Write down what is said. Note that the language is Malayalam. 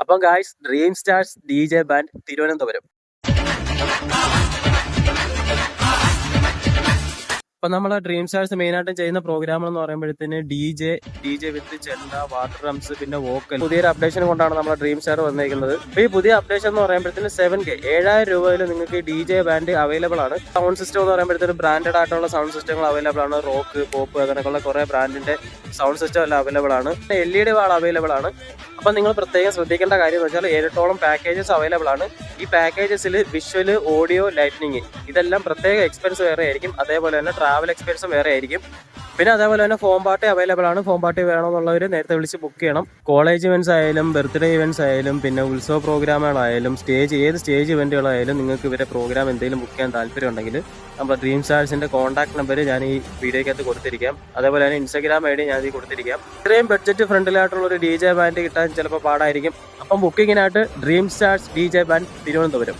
അപ്പം guys, dream stars DJ band Thiruvananthapuram. അപ്പം നമ്മളെ ഡ്രീം സ്റ്റാർസ് മെയിനായിട്ടും ചെയ്യുന്ന പ്രോഗ്രാമുകൾ എന്ന് പറയുമ്പോഴത്തേന് ഡി ജെ വിത്ത് ചെണ്ട, വാട്ടർ ഡ്രംസ്, പിന്നെ വോക്കൽ. പുതിയൊരു അപ്ഡേഷൻ കൊണ്ടാണ് നമ്മുടെ ഡ്രീം സ്റ്റാർ വന്നിരിക്കുന്നത്. അപ്പോൾ ഈ പുതിയ അപ്ഡേഷൻ എന്ന് പറയുമ്പോഴത്തേന് 7K 7000 രൂപയിൽ നിങ്ങൾക്ക് DJ ബാൻഡ് അവൈലബിൾ ആണ്. സൗണ്ട് സിസ്റ്റം എന്ന് പറയുമ്പോഴത്തേന് ബ്രാൻഡഡ് ആയിട്ടുള്ള സൗണ്ട് സിസ്റ്റങ്ങൾ അവൈലബിൾ ആണ്. റോക്ക്, പോപ്പ് അങ്ങനെയുള്ള കുറേ ബ്രാൻഡിന്റെ സൗണ്ട് സിസ്റ്റം എല്ലാം അവൈലബിൾ ആണ്. LED വാൾ അവൈലബിൾ ആണ്. അപ്പം നിങ്ങൾ പ്രത്യേകം ശ്രദ്ധിക്കേണ്ട കാര്യം എന്ന് വെച്ചാൽ 7 പാക്കേജസ് അവൈലബിൾ ആണ്. ഈ പാക്കേജസിൽ വിഷ്വൽ, ഓഡിയോ, ലൈറ്റ്നിങ് ഇതെല്ലാം പ്രത്യേക എക്സ്പെൻസ് വേറെ ആയിരിക്കും. അതേപോലെ തന്നെ ട്രാവൽ എക്സ്പെൻസും വേറെ ആയിരിക്കും. പിന്നെ അതേപോലെ തന്നെ ഫോം പാർട്ടി അവൈലബിൾ ആണ്. ഫോം പാർട്ടി വേണമെന്നുള്ളവർ നേരത്തെ വിളിച്ച് ബുക്ക് ചെയ്യണം. കോളേജ് ഇവൻറ്റ്സ് ആയാലും, ബർത്ത്ഡേ ഇവൻറ്റ്സ് ആയാലും, പിന്നെ ഉത്സവ പ്രോഗ്രാമുകളായാലും, ഏത് സ്റ്റേജ് ഇവൻറ്റുകളായാലും നിങ്ങൾക്ക് ഇവരെ പ്രോഗ്രാം എന്തെങ്കിലും ബുക്ക് ചെയ്യാൻ താല്പര്യം ഉണ്ടെങ്കിൽ നമ്മുടെ ഡ്രീം സ്റ്റാർസിൻ്റെ കോൺടാക്ട് നമ്പർ ഞാൻ ഈ വീഡിയോക്കകത്ത് കൊടുത്തിരിക്കാം. അതേപോലെ തന്നെ Instagram ID ഞാൻ ഇതിൽ കൊടുത്തിരിക്കാം. ഇത്രയും ബഡ്ജറ്റ് ഫ്രണ്ടിലായിട്ടുള്ള ഒരു DJ ബാൻഡ് കിട്ടാൻ ചിലപ്പോൾ പാടായിരിക്കും. അപ്പം ബുക്കിങ്ങിനായിട്ട് dream stars DJ band Thiruvananthapuram.